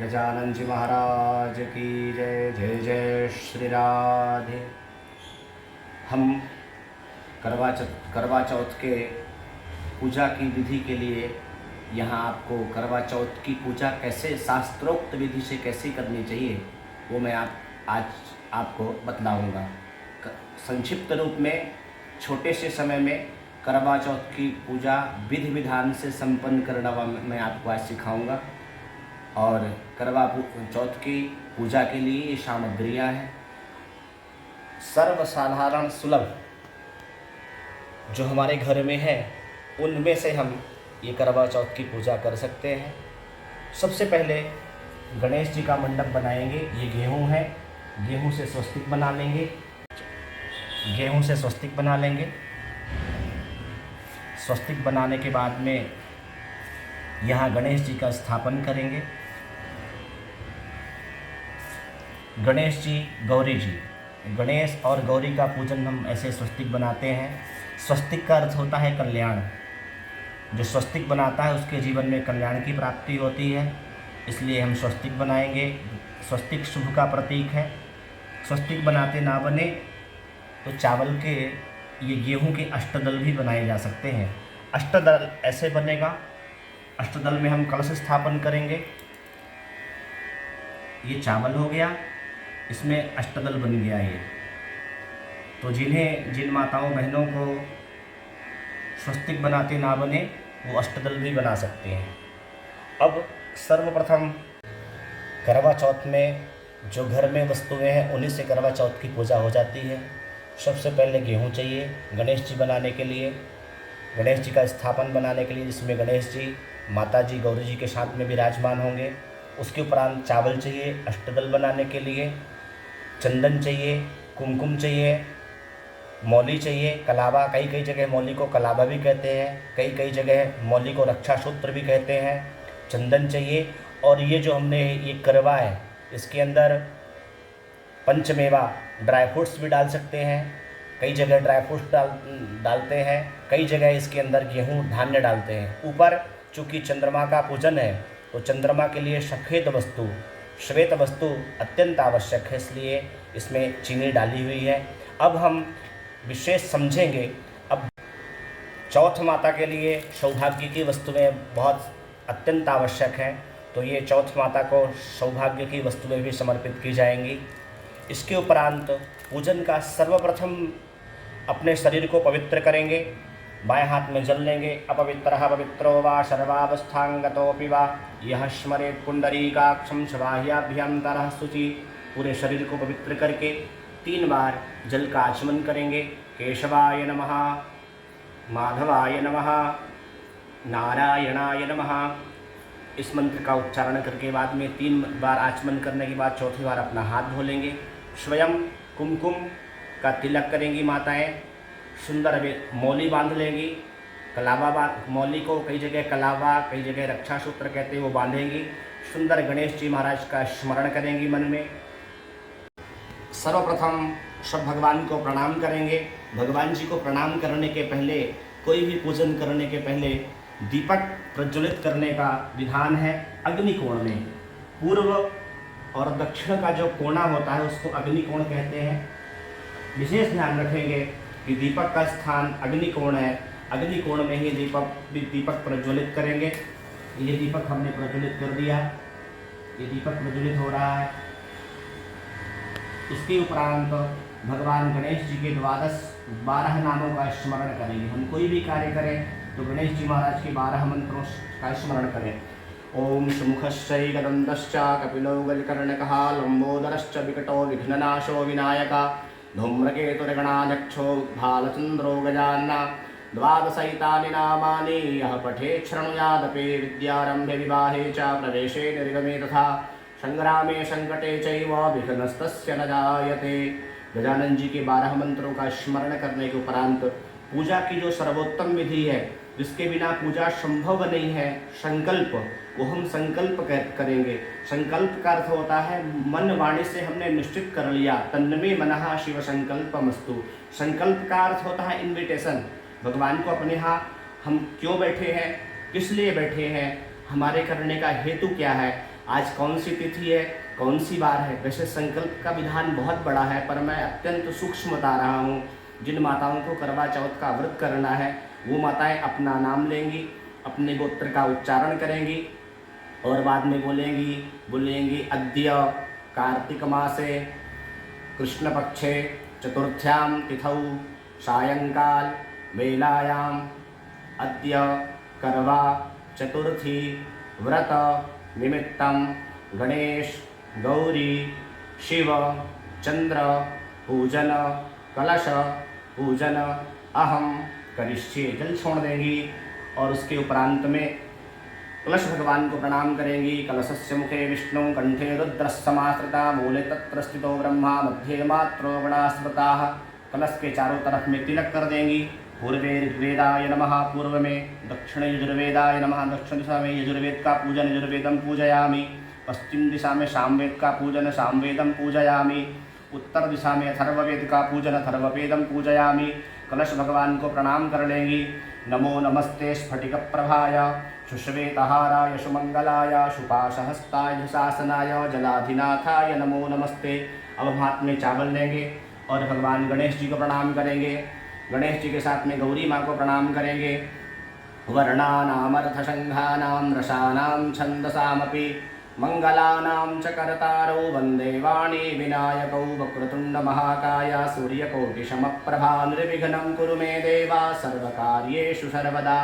गजानन जी महाराज की जय। जय जय श्री राधे। हम करवा चौथ के पूजा की विधि के लिए यहाँ आपको करवा चौथ की पूजा कैसे शास्त्रोक्त विधि से कैसे करनी चाहिए वो मैं आज आपको बतलाऊँगा। संक्षिप्त रूप में छोटे से समय में करवा चौथ की पूजा विधि विधान से संपन्न करना मैं आपको आज सिखाऊंगा। और करवा चौथ की पूजा के लिए ये सामग्रियाँ हैं सर्वसाधारण सुलभ जो हमारे घर में है उनमें से हम ये करवा चौथ की पूजा कर सकते हैं। सबसे पहले गणेश जी का मंडप बनाएंगे। ये गेहूं है, गेहूं से स्वस्तिक बना लेंगे। गेहूं से स्वस्तिक बना लेंगे। स्वस्तिक बनाने के बाद में यहाँ गणेश जी का स्थापन करेंगे। गणेश जी, गौरी जी, गणेश और गौरी का पूजन हम ऐसे स्वस्तिक बनाते हैं। स्वस्तिक का अर्थ होता है कल्याण। जो स्वस्तिक बनाता है उसके जीवन में कल्याण की प्राप्ति होती है, इसलिए हम स्वस्तिक बनाएंगे। स्वस्तिक शुभ का प्रतीक है। स्वस्तिक बनाते ना बने तो चावल के ये गेहूं के अष्टदल भी बनाए जा सकते हैं। अष्टदल ऐसे बनेगा। अष्टदल में हम कलश स्थापन करेंगे। ये चावल हो गया, इसमें अष्टदल बन गया ये। तो जिन माताओं बहनों को स्वस्तिक बनाते ना बने वो अष्टदल भी बना सकते हैं। अब सर्वप्रथम करवा चौथ में जो घर में वस्तुएं हैं उन्हीं से करवा चौथ की पूजा हो जाती है। सबसे पहले गेहूं चाहिए गणेश जी बनाने के लिए, गणेश जी का स्थापन बनाने के लिए, जिसमें गणेश जी, माता जी, गौरी जी के साथ में विराजमान होंगे। उसके उपरांत चावल चाहिए अष्टदल बनाने के लिए, चंदन चाहिए, कुमकुम चाहिए, मौली चाहिए, कलावा। कई जगह मौली को कलावा भी कहते हैं, कई जगह मौली को रक्षा सूत्र भी कहते हैं। चंदन चाहिए। और ये जो हमने ये करवा है इसके अंदर पंचमेवा ड्राई फ्रूट्स भी डाल सकते हैं। कई जगह ड्राई फ्रूट्स डालते हैं, कई जगह इसके अंदर गेहूं धान्य डालते हैं। ऊपर चूँकि चंद्रमा का पूजन है तो चंद्रमा के लिए श्वेत वस्तु अत्यंत आवश्यक है, इसलिए इसमें चीनी डाली हुई है। अब हम विशेष समझेंगे। अब चौथ माता के लिए सौभाग्य की वस्तुएं बहुत अत्यंत आवश्यक हैं, तो ये चौथ माता को सौभाग्य की वस्तुएं भी समर्पित की जाएंगी। इसके उपरांत पूजन का सर्वप्रथम अपने शरीर को पवित्र करेंगे। बाएं हाथ में जल लेंगे। अपवित्रः पवित्रो वा सर्वावस्थांगतोऽपि वा यः स्मरेत् पुंडरीकाक्षं च बाह्याभ्यन्तरः शुचि। पूरे शरीर को पवित्र करके 3 बार जल का आचमन करेंगे। केशवाय नमः, माधवाय नमः, नारायणाय नमः। इस मंत्र का उच्चारण करके बाद में 3 बार आचमन करने के बाद चौथी बार अपना हाथ धो लेंगे। स्वयं कुमकुम का तिलक करेंगी माताएं। सुंदर मौली बांध लेंगी। कलावा मौली को कई जगह कलावा, कई जगह रक्षा सूत्र कहते हैं, वो बांधेंगी। सुंदर गणेश जी महाराज का स्मरण करेंगी मन में। सर्वप्रथम सब भगवान को प्रणाम करेंगे। भगवान जी को प्रणाम करने के पहले, कोई भी पूजन करने के पहले दीपक प्रज्वलित करने का विधान है। अग्निकोण में पूर्व और दक्षिण का जो कोना होता है उसको अग्निकोण कहते हैं। विशेष ध्यान रखेंगे कि दीपक का स्थान अग्निकोण है। अग्निकोण में ही दीपक प्रज्वलित करेंगे। ये दीपक हमने प्रज्वलित कर दिया। ये दीपक प्रज्वलित हो रहा है। इसके उपरांत भगवान गणेश जी के 12 नामों का स्मरण करेंगे। हम कोई भी कार्य करें तो गणेश जी महाराज के 12 मंत्रों का स्मरण करें। ओम सुमुखश्चैकदन्तश्च कपिलो गजकर्णकः लंबोदरश्च विकटो विघ्ननाशो विनायका धूम्रकेतुर्गणाध्यक्षो भालचन्द्रो गजानना 12 नामानि यः पठेत् शृणुयादपि विद्यारम्भे विवाहे च प्रवेशे निर्गमे तथा संग्रामे संकटे चैव विघ्नस्तस्य न जायते। गजानन जी के 12 मंत्रों का स्मरण करने के उपरांत पूजा की जो सर्वोत्तम विधि है, जिसके बिना पूजा संभव नहीं है, संकल्प, वो हम संकल्प करेंगे। संकल्प का अर्थ होता है मन वाणी से हमने निश्चित कर लिया। तन्मे मनः शिव संकल्पमस्तु। संकल्प का अर्थ होता है इन्विटेशन। भगवान को अपने यहाँ हम क्यों बैठे हैं, किस लिए बैठे हैं, हमारे करने का हेतु क्या है, आज कौन सी तिथि है, कौन सी बार है। वैसे संकल्प का विधान बहुत बड़ा है, पर मैं अत्यंत सूक्ष्म बता रहा हूँ। जिन माताओं को करवा चौथ का व्रत करना है वो माताएं अपना नाम लेंगी, अपने गोत्र का उच्चारण करेंगी और बाद में बोलेंगी अद्य कार्तिक मासे कृष्णपक्षे चतुर्थ्यां तिथौ सायंकाल वेलायाम अद्य करवा चतुर्थी व्रत निमित्तं गणेश गौरी शिव चंद्र पूजन कलश पूजन अहम करिष्ये। जल छोड़ देंगी और उसके उपरांत में कलश भगवान को प्रणाम करेंगी। कलशस्य मुखे विष्णु कंठे रुद्रस्समाश्रिता मूले तत्र स्थितो ब्रह्मा मध्ये मात्रो गणा स्मृताः। कलश के चारों तरफ में तिलक कर देंगी। पूर्वे ऋग्वेदाय नमः, पूर्व में दक्षिण यजुर्वेदाय नमः, दक्षिण दिशा में यजुर्वेद का पूजन यजुर्वेदम पूजयामि। पश्चिम दिशा में सामवेद का पूजन सामवेदम पूजयामि। उत्तर दिशा में अथर्ववेद का पूजन अथर्ववेदम पूजयामि। कलश भगवान को प्रणाम कर लेंगी। नमो नमस्ते स्फटिक प्रभाय शुश्वेतहाराय सुमंगलाय शुपाशहस्ताय धशासनाय जलाधिनाथाय नमो नमस्ते। अब हम हाथ में चावल लेंगे और भगवान गणेश जी को प्रणाम करेंगे। गणेश जी के साथ में गौरी माँ को प्रणाम करेंगे। वर्णानामर्थसंघानां रसानां छन्दसामपि मंगलानां च कर्तारौ वन्दे वाणी विनायकौ वक्रतुंड महाकाय सूर्यकोटिसमप्रभा निर्विघ्नं कुरु मे देवा सर्वकार्येषु सर्वदा।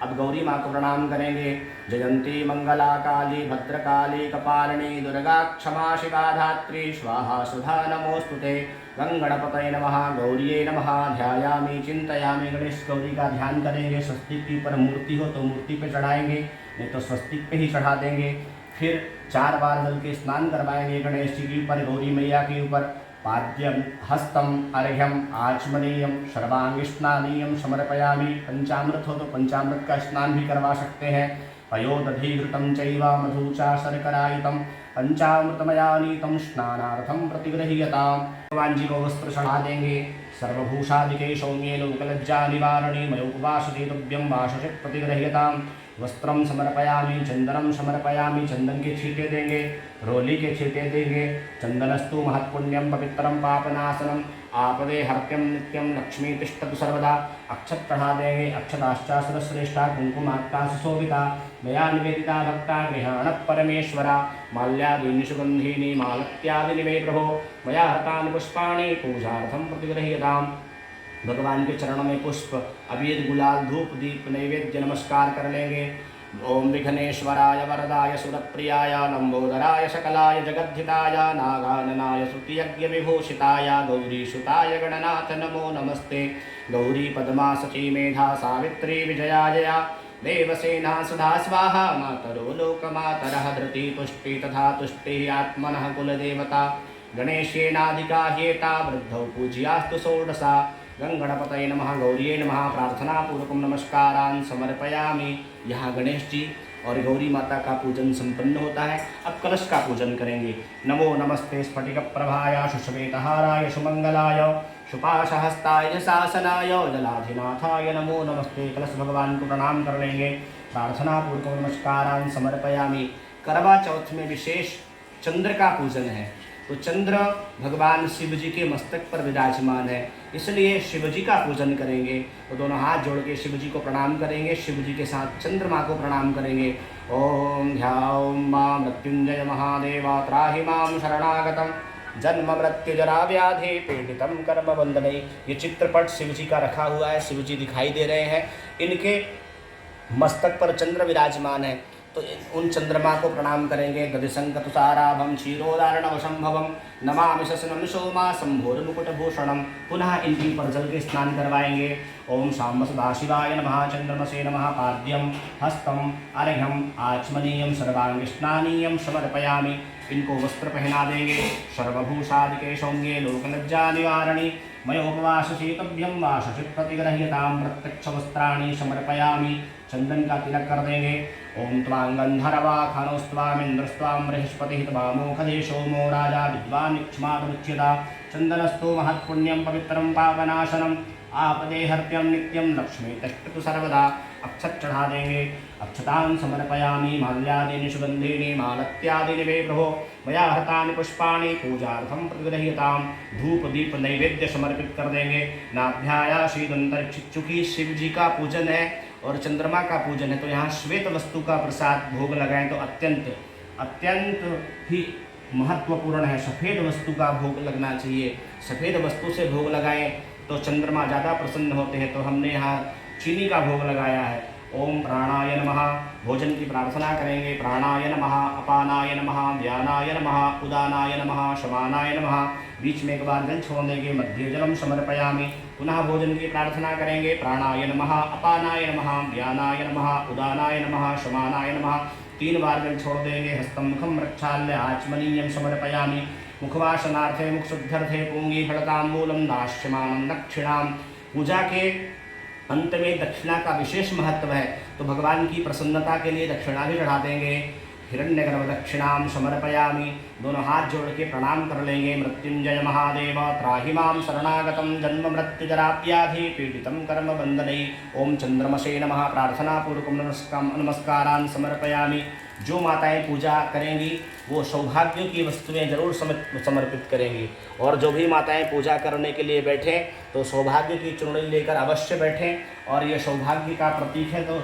अब गौरी माँ को प्रणाम करेंगे। जयंती मंगला काली भद्रकाली कपालिनी दुर्गा क्षमा शिवा धात्री स्वाहा सुधा नमोस्तुते। गंगणपतये नमः गौरिये नमः। ध्यायामि चिंतयामि। गणेश गौरी का ध्यान करेंगे। स्वस्तिक की पर मूर्ति हो तो मूर्ति पे चढ़ाएंगे, नहीं तो स्वस्तिक पे ही चढ़ा देंगे। फिर 4 बार जल के स्नान करवाएंगे गणेश जी के ऊपर, गौरी मैया के ऊपर। पाद्यम हस्तम अर्घ्यम आचमनीयम सर्वांगिस्नानीयम समर्पयामि। पंचामृत हो तो पंचामृत का स्नान भी करवा सकते हैं। पयोदधिघृतं चैव मधुचा शर्करायुतं पंचामृतमयानीतं स्नानार्थं प्रतिगृह्यताम्। भगवान जी को वस्त्र चढ़ा देंगे। सर्वभूषादिके सौम्ये लोकलज्जा निवारणी मयोपवासते तुभ्यं वाससे प्रतिगृह्यताम्। वस्त्रम समर्पयामि चंदनम समर्पयामि। चंदन के छींटे देंगे, रोली के छींटे देंगे। चंदनस्तु महत्पुण्यम पवित्रम पापनाशनम आपदे हर्त्यम नित्यम लक्ष्मी तिष्ठतु सर्वदा। अक्षत चढ़ा देंगे। अक्षताश्चा सर्वश्रेष्ठा कुंकुमाक्ता सुशोभिता मया निवेदिता भक्ता गृहाण परमेश्वरा। माल्यादीनि सुगंधीनि मालत्यादीनि मे प्रभो मया हतानि पुष्पाणि पूजार्थं प्रतिगृह्यताम्। भगवान के चरणों में पुष्प अबीर गुलाल धूप दीप नैवेद्य नमस्कार कर लेंगे। ओम विघ्नेश्वराय वरदाय सुरप्रियाय लंबोदराय सकलाय जगद्धिताय नागाननाय श्रुतियज्ञ विभूषिताय गौरीसुताय गणनाथ नमो नमस्ते। गौरी पद्मा सची मेधा सावित्री विजया जया देवसेना सुधा स्वाहा। मातरो लोकमातरः धृति पुष्टि तथा तुष्टि आत्मनः कुलदेवता। गणेशेनाधिका ह्येता वृद्धौ पूज्यास्तु षोडशा। गंगणपतये नमः गौरिये नमः। प्रार्थना पूर्वकं नमस्कारान् समर्पयामि। यहाँ गणेश जी और गौरी माता का पूजन संपन्न होता है। अब कलश का पूजन करेंगे। नमो नमस्ते स्फटिक प्रभाय शुश्वेतहाराय सुमंगलाय शुपाशहस्ताय शासनाय जलाधिनाथाय नमो नमस्ते। कलश भगवान को प्रणाम कर लेंगे। प्रार्थना पूर्वक नमस्कारान् समर्पयामि। करवा चौथ में विशेष चंद्र का पूजन है, तो चंद्र भगवान शिव जी के मस्तक पर विराजमान है, इसलिए शिव जी का पूजन करेंगे। तो दोनों हाथ जोड़ के शिव जी को प्रणाम करेंगे। शिव जी के साथ चंद्रमा को प्रणाम करेंगे। ओम ध्याओं मां मृत्युंजय महादेवा त्राहि मां शरणागतम जन्म मृत्यु जरा व्याधि पीड़ितम कर्म बंधने। ये चित्रपट शिव जी का रखा हुआ है। शिव जी दिखाई दे रहे हैं, इनके मस्तक पर चंद्र विराजमान है, तो उन चंद्रमा को प्रणाम करेंगे। गदिशंकतुषाराभं क्षीरोदारणवशंभवं नमामि शशनं सोमा शंभोर्मुकुटभूषणं। पुनः इनकी पर जल के स्नान करवाएंगे। ओम शाम सदाशिवाय नमः चंद्रमसे नमः। पाद्यम हस्तम अर्घ्यम आचमनीयम सर्वांगिस्नानीयम समर्पयामि। इनको वस्त्र पहना देंगे। सर्वभूषादिके सौम्ये लोकलज्जा निवारणी मयोपवासशीतभ्यं वाससि प्रतिगृह्यतां। प्रत्यक्ष वस्त्राणि समर्पयामि। चंदन का तिलक कर देंगे। ओम त्वां गंधर्वा खानोस्त्वामिन्द्रस्त्वां बृहस्पतिः त्वामोखधे सोमो राजा विद्वान् इक्ष्वाकुमुच्यता। चंदनस्तु महत्पुण्यं पवित्रं पापनाशनम् आपदे हर्त्यं नित्यं लक्ष्मी तिष्ठतु सर्वदा। अक्षत चढ़ा देंगे। अक्षतान् समर्पयामि माल्यादीनि सुगन्धीनि मालत्यादीनि मे प्रभो मया हतानि पुष्पाणि पूजार्थं प्रतिगृह्यतां। धूप दीप नैवेद्य समर्पित कर देंगे। नाभ्यायासीद अंतरिक्ष, चूंकि शिव जी का पूजन है और चंद्रमा का पूजन है, तो यहाँ श्वेत वस्तु का प्रसाद भोग लगाएं तो अत्यंत ही महत्वपूर्ण है। सफ़ेद वस्तु का भोग लगना चाहिए। सफ़ेद वस्तु से भोग लगाएं तो चंद्रमा ज़्यादा प्रसन्न होते हैं। तो हमने यहाँ चीनी का भोग लगाया है। ओम प्राणाय नमः। भोजन की प्रार्थना करेंगे। प्राणाय नमः, अपानाय नमः, व्यानाय नमः, उदानाय नमः, शमानाय नमः। बीच में एक बार जल छोड़ देंगे। मध्य जलम समर्पयामि। पुनः भोजन की प्रार्थना करेंगे। प्राणाय नमः, अपानाय नमः, व्यानाय नमः, उदानाय नमः, शमानाय नमः। 3 बार जल छोड़ देंगे। हस्तम मुखम रक्षाल्य आचमनीयम समर्पयामि। मुखवासनार्थे मुखशुद्ध्यर्थे पुंगी फलताम्बूलम दास्यमानं दक्षिणाम। पूजा के अंत में दक्षिणा का विशेष महत्व है, तो भगवान की प्रसन्नता के लिए दक्षिणा भी चढ़ा देंगे। हिरण्यगर्भ दक्षिणाम समर्पयामि। दोनों हाथ जोड़ के प्रणाम कर लेंगे। मृत्युंजय महादेव त्राहि मां शरणागतं जन्म मृत्यु जराव्याधि पीडितं कर्म बंधनै। ओम चंद्रमसे नमः। प्रार्थना पूर्वक नमस्कारान् समर्पयामि। जो माताएं पूजा करेंगी वो सौभाग्य की वस्तुएं जरूर समर्पित करेंगी, और जो भी माताएं पूजा करने के लिए बैठें तो सौभाग्य की चुनरी लेकर अवश्य बैठें। और ये सौभाग्य का प्रतीक है, तो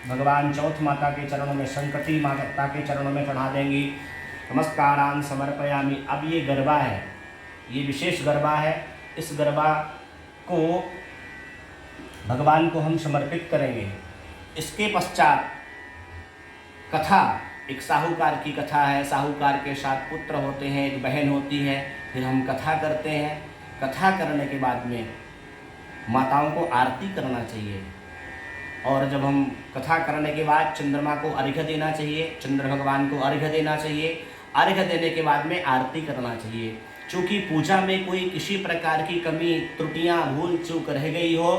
भगवान चौथ माता के चरणों में, संकटी माता के चरणों में चढ़ा देंगी। नमस्कारान् समर्पयामि। अब ये गरबा है, ये विशेष गरबा है। इस गरबा को भगवान को हम समर्पित करेंगे। इसके पश्चात कथा, एक साहूकार की कथा है। साहूकार के 7 पुत्र होते हैं, एक बहन होती है। फिर हम कथा करते हैं। कथा करने के बाद में माताओं को आरती करना चाहिए, और जब हम कथा करने के बाद चंद्रमा को अर्घ्य देना चाहिए, चंद्र भगवान को अर्घ्य देना चाहिए। अर्घ्य देने के बाद में आरती करना चाहिए। चूँकि पूजा में कोई किसी प्रकार की कमी, त्रुटियाँ, भूल चूक रह गई हो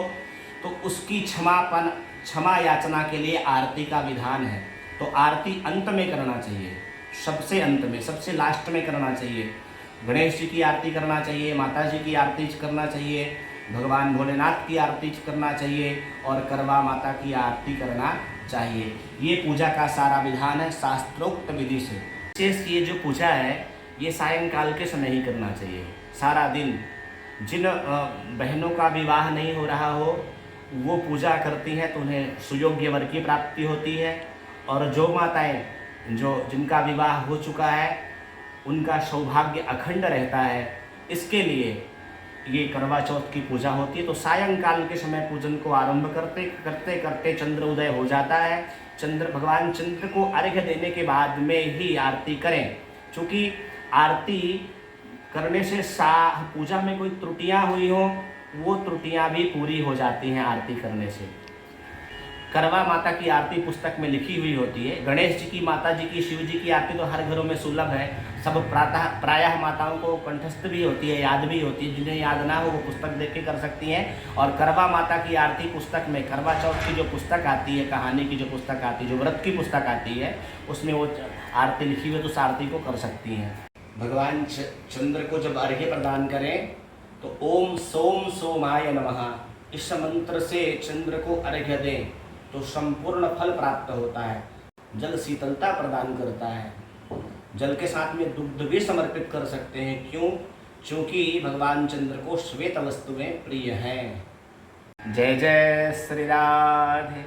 तो उसकी क्षमा याचना के लिए आरती का विधान है। तो आरती अंत में करना चाहिए, सबसे अंत में, सबसे लास्ट में करना चाहिए। गणेश जी की आरती करना चाहिए, माता जी की आरती करना चाहिए, भगवान भोलेनाथ की आरती करना चाहिए, और करवा माता की आरती करना चाहिए। ये पूजा का सारा विधान है शास्त्रोक्त विधि से। विशेष ये जो पूजा है ये सायंकाल के समय ही करना चाहिए। सारा दिन जिन बहनों का विवाह नहीं हो रहा हो वो पूजा करती हैं तो उन्हें सुयोग्य वर की प्राप्ति होती है, और जो माताएं जिनका विवाह हो चुका है उनका सौभाग्य अखंड रहता है। इसके लिए ये करवा चौथ की पूजा होती है। तो सायंकाल के समय पूजन को आरंभ करते करते चंद्र उदय हो जाता है। भगवान चंद्र को अर्घ्य देने के बाद में ही आरती करें, क्योंकि आरती करने से पूजा में कोई त्रुटियां हुई हो वो त्रुटियां भी पूरी हो जाती हैं आरती करने से। करवा माता की आरती पुस्तक में लिखी हुई होती है। गणेश जी की, माता जी की, शिव जी की आरती तो हर घरों में सुलभ है। सब प्रायः माताओं को कंठस्थ भी होती है, याद भी होती है। जिन्हें याद ना हो वो पुस्तक देख के कर सकती हैं। और करवा माता की आरती पुस्तक में, करवा चौथ की जो पुस्तक आती है, कहानी की जो पुस्तक आती है, जो व्रत की पुस्तक आती है, उसमें वो आरती लिखी हुई है, तो उस आरती को कर सकती हैं। भगवान चंद्र को जब अर्घ्य प्रदान करें तो ओम सोम सोमाय नमः इस मंत्र से चंद्र को अर्घ्य दें तो संपूर्ण फल प्राप्त होता है। जल शीतलता प्रदान करता है। जल के साथ में दुग्ध भी समर्पित कर सकते हैं। क्यों? क्योंकि भगवान चंद्र को श्वेत वस्तुएं प्रिय हैं। जय जय श्री राधे।